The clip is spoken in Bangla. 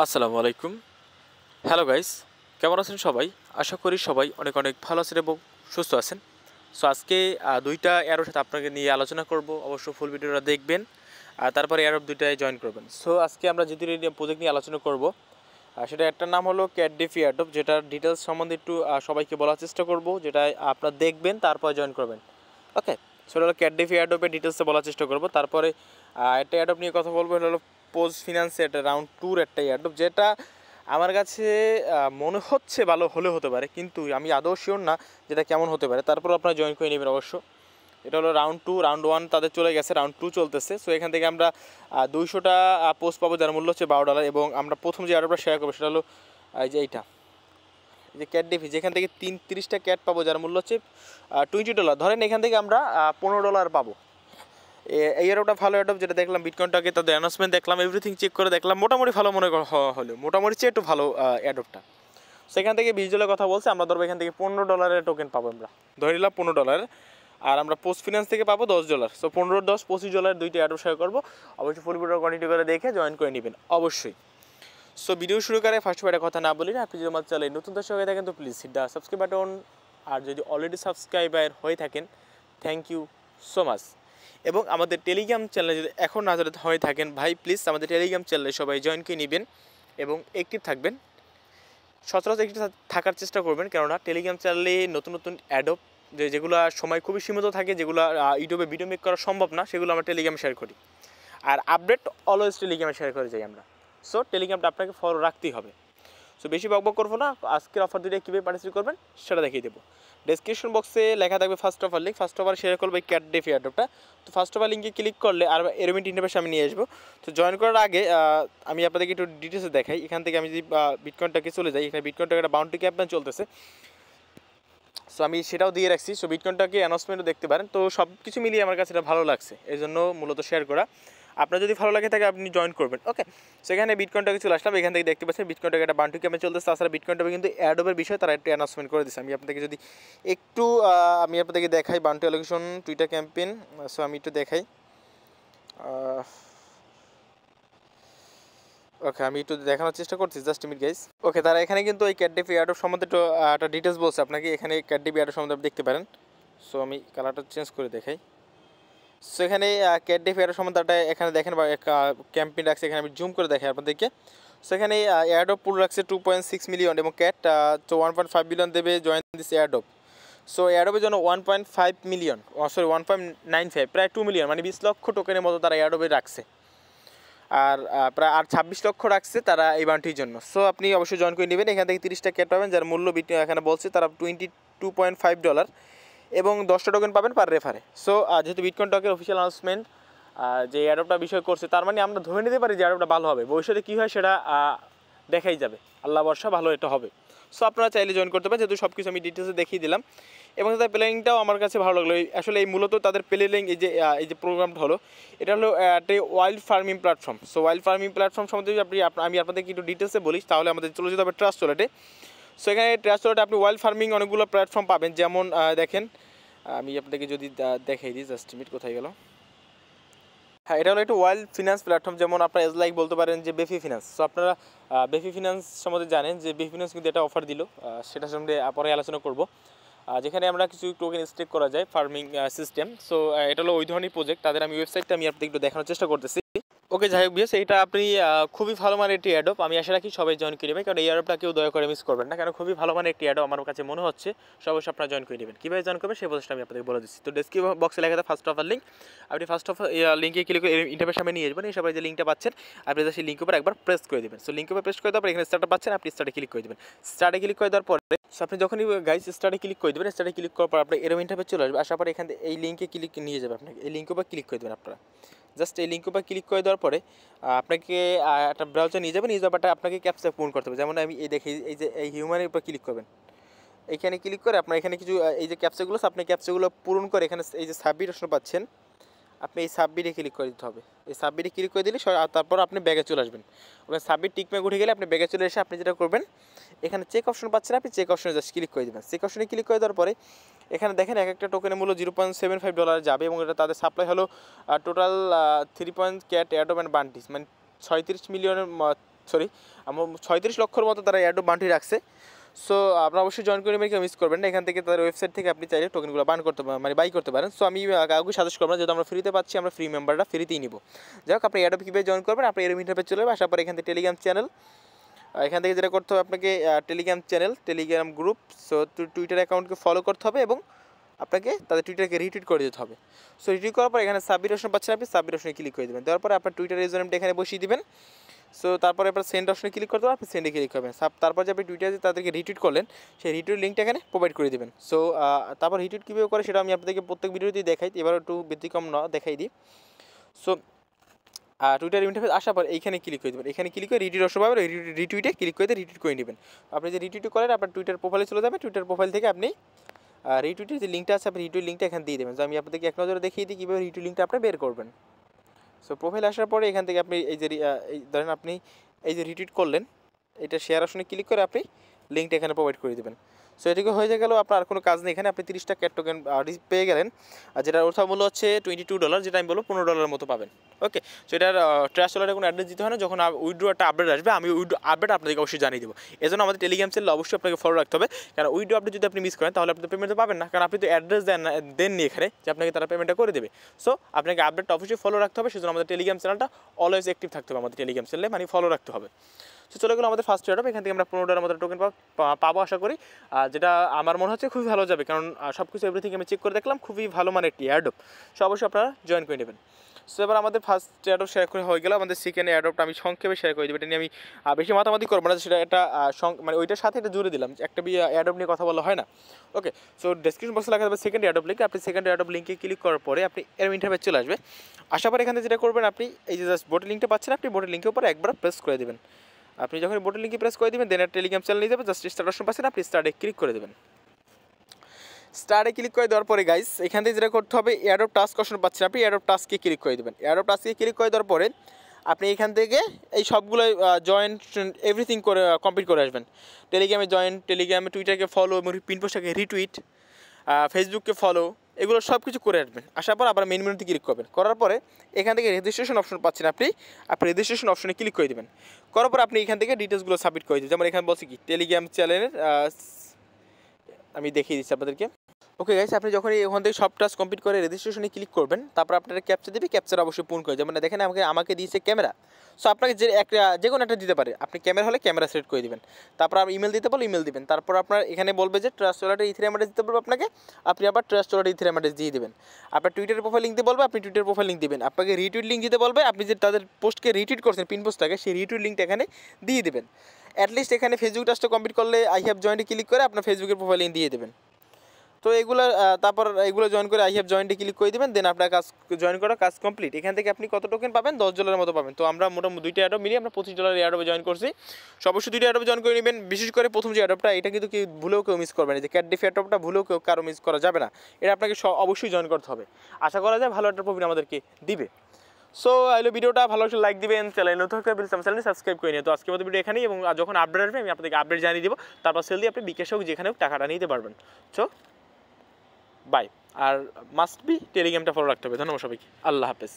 আসসালামু আলাইকুম। হ্যালো গাইস, কেমন আছেন সবাই? আশা করি সবাই অনেক অনেক ভালো আছেন এবং সুস্থ আছেন। সো আজকে দুইটা এয়ারোর সাথে আপনাকে নিয়ে আলোচনা করব। অবশ্য ফুল ভিডিওটা দেখবেন আর তারপরে এয়ারোপ দুইটায় জয়েন করবেন। সো আজকে আমরা যে দুটো প্রজেক্ট নিয়ে আলোচনা করব সেটা একটার নাম হলো ক্যাডডিফি এয়ারড্রপ, যেটার ডিটেলস সম্বন্ধে একটু সবাইকে বলার চেষ্টা করব, যেটা আপনারা দেখবেন তারপর জয়েন করবেন। ওকে, সেটা হলো ক্যাডডিফি এয়ারড্রপের ডিটেলসে বলার চেষ্টা করব। তারপরে একটা এয়ারড্রপ নিয়ে কথা বলবো, এটা হলো পোজ ফিনান্সে একটা রাউন্ড টুর একটা এয়ারড্রপ, যেটা আমার কাছে মনে হচ্ছে ভালো হলে হতে পারে, কিন্তু আমি আদৌ শিওর না যেটা কেমন হতে পারে। তারপর আপনারা জয়েন করে নেবেন অবশ্য। এটা হলো রাউন্ড টু, রাউন্ড ওয়ান তাদের চলে গেছে, রাউন্ড টু চলতেছে। সো এখান থেকে আমরা 200টা পোস্ট পাবো, যার মূল্য হচ্ছে $12। এবং আমরা প্রথম যে এয়ারড্রপটা শেয়ার করবো সেটা হলো এই যে এইটা, এই যে ক্যাডডিফি, যেখান থেকে 30টা ক্যাট পাবো, যার মূল্য হচ্ছে $20। ধরেন এখান থেকে আমরা $15 পাবো। এই এয়ারড্রপটা ভালো এয়ারড্রপ, যেটা দেখলাম বিটকয়েনটাকে তাদের অ্যানাউন্সমেন্ট দেখলাম, এভরিথিং চেক করে দেখলাম মোটামুটি ভালো মনে হলো, মোটামুটি চেয়ে একটু ভালো এয়ারড্রপটা। সেখান থেকে $20 কথা বলছে, আমরা ধরবো এখান থেকে $15 টোকেন পাবো। আমরা ধরে নিলাম $15, আর আমরা পোস্ট ফিনান্স থেকে পাবো $10। সো 15, 10, $25 দুইটা এয়ারড্রপ শেয়ার করবো। অবশ্যই ফুল ভিডিও কোয়ান্টিটি করে দেখে জয়েন করে নেবেন অবশ্যই। সো ভিডিও শুরু করে ফার্স্ট একটা কথা না বলি না, আপনি যদি আমার চ্যানেলে নতুন দর্শক হয়ে থাকেন তো please hit the subscribe button, আর যদি অলরেডি সাবস্ক্রাইবার হয়ে থাকেন থ্যাংক ইউ সো মাচ। এবং আমাদের টেলিগ্রাম চ্যানেলে যদি এখন না হয়ে থাকেন ভাই প্লিজ আমাদের টেলিগ্রাম চ্যানেলে সবাই জয়েন করে নেবেন এবং অ্যাক্টিভ থাকবেন, সচরাচর অ্যাক্টিভ থাকার চেষ্টা করবেন। কেননা টেলিগ্রাম চ্যানেলে নতুন নতুন অ্যাডপ যেগুলো সময় খুবই সীমিত থাকে, যেগুলো ইউটিউবে ভিডিও মেক করা সম্ভব না, সেগুলো আমরা টেলিগ্রামে শেয়ার করি। আর আপডেট অলওয়েজ টেলিগ্রামে শেয়ার করে যাই আমরা। সো টেলিগ্রামটা আপনাকে ফলো রাখতেই হবে। সো বেশি বকবক করবো না, আজকের অফার দুটো কীভাবে পার্টিসিপেট করবেন সেটা দেখিয়ে দেবো। ডেসক্রিপশন বক্সে লেখা থাকবে first offer link, first offer share করবো এই ক্যাডডিফি এয়ারড্রপটা। তো ফার্স্ট অফার লিঙ্কে ক্লিক করলে আর এরোমিট ইন্টারফেস আমি নিয়ে আসবো। তো জয়েন করার আগে আমি আপনাদেরকে একটু ডিটেলসে দেখাই। এখান থেকে আমি যদি বিটকয়েনটাকে চলে যাই, এখানে বিটকয়েনটাকে একটা বাউন্ডারি ক্যাম্পেইন চলতেছে, সো আমি সেটাও দিয়ে রাখছি। সো বিটকয়েনটাকে অ্যানাউন্সমেন্টও দেখতে পারেন। তো সব কিছু মিলিয়ে আমার কাছে এটা ভালো লাগছে, এই জন্য মূলত শেয়ার করা। আপনার যদি ভালো লাগে থাকে আপনি জয়েন করবেন। ওকে, সেখানে বিটকয়েনটাকে চলে আসলাম, এখান থেকে দেখতে পাচ্ছেন বিটকয়েনটাকে একটা বান্টু ক্যাম্পে চলতেছে। তাছাড়া বিটকয়েনটা কিন্তু অ্যাডোবের বিষয়ে তারা একটু অ্যানাউন্সমেন্ট করে দিচ্ছে। আমি আপনাদেরকে যদি একটু আমি আপনাদেরকে দেখাই Bantu allocation Twitter campaign. So আমি একটু দেখাই। ওকে, আমি একটু দেখানোর চেষ্টা করছি, জাস্ট মিনিট গাইস। ওকে, তারা এখানে কিন্তু এই ক্যাডডিফি এয়ারড্রপ সম্বন্ধে একটু একটা ডিটেলস বলছে আপনাকে। এখানে ক্যাডডিফি এয়ারড্রপ সম্বন্ধে আপনি দেখতে পারেন। সো আমি কালারটা চেঞ্জ করে দেখাই। সো এখানে ক্যাডডিফি এয়ারড্রপ সম্বন্ধে এখানে দেখেন বা ক্যাম্পেইন রাখছে, এখানে আমি জুম করে দেখাই আপনাদেরকে। সো এখানে এয়ারড্রপ পুল রাখছে 2.6 মিলিয়ন এবং ক্যাট তো 1.5 বিলিয়ন দেবে জয়েন দিস এয়ারড্রপ। সো এয়ারড্রপের জন্য 1.5 মিলিয়ন, সরি 1.95, প্রায় 2 মিলিয়ন, মানে 20 লক্ষ টোকেনের মতো তারা এয়ারড্রপে রাখছে। আর প্রায় 26 লক্ষ রাখছে তারা এই বাউন্টির জন্য। সো আপনি অবশ্যই জয়েন করে নেবেন। এখান থেকে 30টা ক্যাট পাবেন, যার মূল্য এখানে বলছে তারা $22.5 এবং 10টা টোকেন পাবেন পার রেফারে। সো যেহেতু বিটকয়েন টকের অফিসিয়াল অ্যানাউন্সমেন্ট যে এয়ারড্রপটা বিষয় করছে, তার মানে আমরা ধরে নিতে পারি যে এয়ারড্রপটা ভালো হবে। ভবিষ্যতে কী হয় সেটা দেখাই যাবে, আল্লাহ ভরসা ভালো এটা হবে। সো আপনারা চাইলে জয়েন করতে পারেন, যেহেতু সব কিছু আমি ডিটেলসে দেখিয়ে দিলাম। এবং তাদের প্লেলিংটাও আমার কাছে ভালো লাগলো। আসলে এই মূলত তাদের প্লেলিং এই যে প্রোগ্রামটা হলো, এটা হলো একটা wild farming platform. So wild farming platform সম্বন্ধে যদি আমি আপনাদেরকে একটু ডিটেলসে বলি, তাহলে আমাদের চলে যেতে হবে ট্রাস্ট ওয়ালেটে। সো এখানে ট্রাস্ট ওয়ালেটে আপনি ওয়াইল্ড ফার্মিং অনেকগুলো প্ল্যাটফর্ম পাবেন, যেমন দেখেন আমি আপনাদেরকে যদি দেখাই দিই, জাস্ট মিনিট, কোথায় গেল। হ্যাঁ, এটা হলো একটা ওয়াইল্ড ফিনান্স প্ল্যাটফর্ম, যেমন আপনারা লাইক বলতে পারেন যে বেফি ফিনান্স। সো আপনারা বেফি ফিনান্স সম্বন্ধে জানেন যে বেফি ফিনান্স কিন্তু এটা অফার দিল, সেটা সম্বন্ধে পরে আলোচনা করব, যেখানে আমরা কিছু টোকেন স্টেক করা যায় ফার্মিং সিস্টেম। সো এটা হলো ওই ধরনের প্রজেক্ট, তাদের আমি ওয়েবসাইটটা আমি আপনাদের একটু দেখানোর চেষ্টা করতেছি। ওকে, যাই হোক বিএস, এইটা আপনি খুবই ভালো মানের একটি অ্যাডপ, আমি আশা রাখি সবাই জয়েন করে নেবেন, কারণ এই অ্যাডপটা কেউ দয়া করে মিস করবেন না, কারণ খুবই ভালো মানের একটি অ্যাডপ আমার কাছে মনে হচ্ছে। সবাই আপনারা জয়েন করে নেবেন। কীভাবে জয়েন করবেন সেই প্রসেসটা আমি আপনাদের বলে দিচ্ছি। তো ডেসক্রিপশন বক্সে লেখা থাকে ফার্স্ট অফার লিঙ্ক, আপনি ফার্স্ট অফার লিঙ্কে ক্লিক করে ইন্টারফেস সামনে নিয়ে আসবেন। এই সবাই যে লিঙ্কটা পাচ্ছেন আপনি সেই লিঙ্কের উপর একবার প্রেস করে দেবেন। সো লিঙ্কের উপর প্রেস করে দেওয়ার পর এখানে স্টার্টে পাচ্ছেন, আপনি স্টার্টে ক্লিক করে দেবেন। স্টার্টে ক্লিক করে দেওয়ার পরে আপনি যখনই গাইস স্টার্টে ক্লিক করে দেবেন, স্টার্টে ক্লিক করার পর আপনার এরকম ইন্টারফেস চলে আসবে। আসার পরে এখান থেকে এই লিঙ্কে ক্লিক নিয়ে যাবে আপনাকে, এই লিঙ্কের উপর ক্লিক করে দেবেন আপনারা। জাস্ট এই লিঙ্কের উপর ক্লিক করে দেওয়ার পরে আপনাকে একটা ব্রাউজার নিয়ে যাবেন, নিয়ে যাওয়াটা আপনাকে ক্যাপচা পূরণ করতে হবে। যেমন আমি এই দেখি, এই যে এই হিউম্যানের উপর ক্লিক করবেন, এখানে ক্লিক করে আপনার এখানে কিছু এই যে ক্যাপচাগুলো, আপনি ক্যাপচাগুলো পূরণ করে এখানে এই যে সাবমিট অপশন পাচ্ছেন, আপনি এই সাবমিটে ক্লিক করে দিতে হবে। এই সাবমিটে ক্লিক করে দিলে তারপর আপনি ব্যাগে চলে আসবেন। ওখানে সাবমিট টিকমার্ক উঠে গেলে আপনি ব্যাগে চলে এসে আপনি যেটা করবেন, এখানে চেক অপশন পাচ্ছেন, আপনি চেক অপশনে জাস্ট ক্লিক করে দেবেন। চেক অপশনে ক্লিক করে দেওয়ার পরে এখানে দেখেন এক একটা টোকেনের মূল্য $0.75 যাবে, এবং এটা তাদের সাপ্লাই হলো টোটাল 3 ক্যাট এয়ারড্রপ অ্যান্ড বান্টিস, মানে 36 মিলিয়নের সরি আমার 36 লক্ষর মতো তারা এয়ারড্রপ বান্টি রাখছে। সো আপনারা অবশ্যই জয়েন করে নেবেন, কেউ মিস করবেন না। এখান থেকে তাদের ওয়েবসাইট থেকে আপনি চাইলে টোকেনগুলো বান করতে মানে বাই করতে পারেন। সো আমি কাউকে সাজেস্ট করবো না, যেহেতু আমরা ফ্রিতে পাচ্ছি, আমরা ফ্রি মেম্বারটা ফ্রিতেই নিব। যাই হোক, আপনি এয়ারড্রপ কীভাবে জয়েন করবেন, আপনি এরম ইন্টারফেস চলে যাবে। আসার পরে এখান থেকে টেলিগ্রাম চ্যানেল, এখান থেকে যেটা করতে হবে আপনাকে Telegram channel, Telegram group, so Twitter অ্যাকাউন্টকে ফলো করতে হবে এবং আপনাকে তাদের টুইটারকে রিটুইট করে দিতে হবে। সো রিটুইট করার পর এখানে সাবমিট অপশন পাচ্ছেন, আপনি সাবমিট অপশনে ক্লিক করে দেবেন। দেওয়ার পরে আপনার টুইটার ইউজার নেমটা এখানে বসিয়ে দিবেন। সো তারপরে আপনার সেন্ড অপশনে ক্লিক করতে হবে, আপনি সেন্ডে ক্লিক করবেন। তারপর যে আপনি টুইটারে তাদেরকে রিটুইট করলেন, সেই রিটুইট লিঙ্কটা এখানে প্রোভাইড করে দেবেন। সো তারপর রিটুইট কীভাবে করে সেটা আমি আপনাদেরকে প্রত্যেক ভিডিওতেই দেখাই, এবার একটু ব্যতিক্রম না দেখাই দিই। সো টুইটার ইন্টারফেস আসার পর এইখানে ক্লিক করে দেবেন। এখানে ক্লিক করে রিটুইট অপশন পাবেন, রিটুইটে ক্লিক করে রিটুইট করে নেবেন। আপনি যে রিটুইট করেন আপনার টুইটার প্রোফাইলে চলে যাবে, টুইটার প্রোফাইল থেকে আপনি রিটুইটের যে লিঙ্কটা আছে আপনি রিটুইট লিঙ্কটা এখানে দিয়ে দেবেন। তো আমি আপনাদেরকে এক নজরে দেখিয়ে দিই কীভাবে রিটুইট লিঙ্কটা আপনি বের করবেন। সো প্রোফাইল আসার পরে এখান থেকে আপনি এই যে ধরেন আপনি এই যে রিটুইট করলেন, এটা শেয়ার অপশনে ক্লিক করে আপনি লিঙ্কটা এখানে প্রোভাইড করে দেবেন। সো এটুকু হয়ে গেল, আপনার আর কোনো কাজ নেই। এখানে আপনি 30টা ক্যাট টোকেন পেয়ে গেলেন, আর যেটার অর্থ মূল্য হচ্ছে $22, যেটা আমি বলবো $15 মতো পাবেন। ওকে, সো এটার ট্রাস্ট ওয়ালেটে কোনো অ্যাড্রেস দিতে হয় না। যখন উইথড্র একটা আপডেট আসবে, আমি উইথড্র আপডেট আপনাদেরকে অবশ্যই জানিয়ে দেবো। এজন্য আমাদের টেলিগ্রাম চ্যানেল অবশ্যই আপনাকে ফলো রাখতে হবে, কারণ উইথড্র আপডেট যদি আপনি মিস করেন তাহলে আপনি পেমেন্ট পাবেন না, কারণ আপনি তো অ্যাড্রেস দেননি এখানে যে আপনাকে তারা পেমেন্টটা করে দেবে। সো আপনাকে আপডেটটা অবশ্যই ফলো রাখতে হবে, সেজন্য আমাদের টেলিগ্রাম চ্যানেলটা অলওয়েজ অ্যাক্টিভ থাকতে হবে। আমাদের টেলিগ্রাম চ্যানেলে মানে ফলো রাখতে হবে। সো চলে গেলো আমাদের ফার্স্ট এয়ারড্রপ। এখান থেকে আমরা $15 মতো টোকেন পাবো আশা করি, যেটা আমার মনে হচ্ছে খুবই ভালো যাবে, কারণ সব কিছু এভরিথিং আমি চেক করে দেখলাম, খুবই ভালো মানে একটি এয়ারড্রপ। সো অবশ্যই আপনারা জয়েন করে নেবেন। সো এবার আমাদের ফার্স্ট এয়ারড্রপ শেয়ার করে হয়ে গেল। আমাদের সেকেন্ড এয়ারড্রপটা আমি সংক্ষেপে শেয়ার করে দেবো, এটা নিয়ে আমি বেশি মাতামাতি করবো না, সেটা একটা মানে ওইটার সাথে এটা জুড়ে দিলাম, একটা এয়ারড্রপ নিয়ে কথা বলা হয় না। ওকে, সো ডেসক্রিপশন বক্সে লেখা যাবে সেকেন্ড এয়ারড্রপ লিঙ্ক। আপনি সেকেন্ড এয়ারড্রপ লিঙ্কে ক্লিক করার পরে আপনি এর ইন্টারফেস চলে আসবে। আসার পরে এখানে যেটা করবেন, আপনি এই যে জাস্ট বোটের লিঙ্কটা পাচ্ছেন, আপনি বোটের লিঙ্কের উপর একবার প্রেস করে দেবেন। আপনি যখন বোটের লিঙ্কে প্রেস করে দেবেন, দেন টেলিগ্রাম চ্যানেল নিয়ে যাবে, জাস্ট স্টার্ট অপশন পাচ্ছেন, আপনি স্টার্টে ক্লিক করে দেবেন। স্টার্টে ক্লিক করে দেওয়ার পরে গাইস এখান থেকে যেটা করতে হবে, এয়ারড্রপ টাস্ক অপশন পাচ্ছেন, আপনি এয়ারড্রপ টাস্কে ক্লিক করে দেবেন। এয়ারড্রপ টাস্কে ক্লিক করে দেওয়ার পরে আপনি এখান থেকে এই সবগুলো জয়েন এভরিথিং করে কমপ্লিট করে আসবেন। টেলিগ্রামে জয়েন, টেলিগ্রামে টুইটারকে ফলো এবং পিন পোস্টটাকে রিটুইট, ফেসবুককে ফলো, এগুলো সব কিছু করে আসবেন। আসার পর আবার মেন মেনুতে ক্লিক করবেন। করার পরে এখান থেকে রেজিস্ট্রেশন অপশন পাচ্ছেন, আপনি রেজিস্ট্রেশন অপশনে ক্লিক করে দেবেন। করার পর আপনি এখান থেকে ডিটেলসগুলো সাবমিট করে দেবেন। যেমন এখানে বলছি কি টেলিগ্রাম চ্যানেলের আমি দেখিয়ে দিচ্ছি আপনাদেরকে। ওকে গাইস, আপনি যখন ওখান থেকে সব টাস্ক কমপ্লিট করে রেজিস্ট্রেশনে ক্লিক করবেন, তারপর আপনারা ক্যাপচার দেবে, ক্যাপচার অবশ্যই পূর্ণ করে যেমন দেখেন আমাকে দিয়েছে ক্যামেরা। সো আপনাকে যে কোনো একটা দিতে পারে, আপনি ক্যামেরা হলে ক্যামেরা সিলেক্ট করে দেবেন। তারপর আপনি ইমেল দিতে বলে ইমেল দিবেন। তারপর আপনার এখানে বলবে যে ট্রাস্ট ওয়ালেটে ইথেরিয়াম অ্যাড্রেস দিতে বলবে আপনাকে, আপনি আবার ট্রাস্ট ওয়ালেটে ইথেরিয়াম অ্যাড্রেস দিয়ে দেবেন। আপনার টুইটারের প্রোফাইল লিঙ্ক দিতে বলবে, আপনি টুইটার প্রোফাইল লিঙ্ক দিবেন। আপনাকে রিটুইট লিঙ্ক দিতে বলবে, আপনি যে তাদের পোস্টকে রিটুইট করছেন পিন পোস্টটাকে, সেই রিটুইট লিঙ্কটা এখানে দিয়ে দেবেন। অ্যাটলিস্ট এখানে ফেসবুক টাস্কটা কমপ্লিট করলে আই হ্যাভ জয়েন্টে ক্লিক করে আপনার ফেসবুকের প্রোফাইল লিঙ্ক দিয়ে দেবেন। তো এগুলো তারপর এগুলো জয়েন করে আই হ্যাভ জয়েন্টে ক্লিক করে দেবেন, দেন আপনার কাজ জয়েন করা কাজ কমপ্লিট। এখান থেকে আপনি কত টোকেন পাবেন, $10 মতো পাবেন। তো আমরা মোটামুটি 2টা এয়ারড্রপ মিলিয়ে আমরা $25 এয়ারড্রপে জয়েন করছি। অবশ্যই 2টা এয়ারড্রপে জয়েন করে নেবেন। বিশেষ করে প্রথম যে এয়ারড্রপটা, এটা কিন্তু ভুলেও কেউ মিস করবে না, যে ক্যাটডিফ এয়ারড্রপটা ভুলেও কারো মিস করা যাবে না, এটা আপনাকে অবশ্যই জয়েন করতে হবে। আশা করা যায় ভালো একটা প্রফিট আমাদেরকে দিবে। সো আইলো ভিডিওটা ভালো একটা লাইক দিবেন, চ্যানেল নতুন থাকলে চ্যানেলটি সাবস্ক্রাইব করে নিন। তো আজকের মতো ভিডিও এখানেই, এবং যখন আপডেট আসবে আমি আপনাদেরকে আপডেট জানিয়ে দেবো। তারপর সেল দিয়ে আপনি বিকাশে হোক যেখানে হোক টাকাটা নিতে পারবেন। সো বাই, আর মাস্ট বি টেলিগ্রামটা ফলো রাখতে হবে। ধন্যবাদ সবাইকে, আল্লাহ হাফেজ।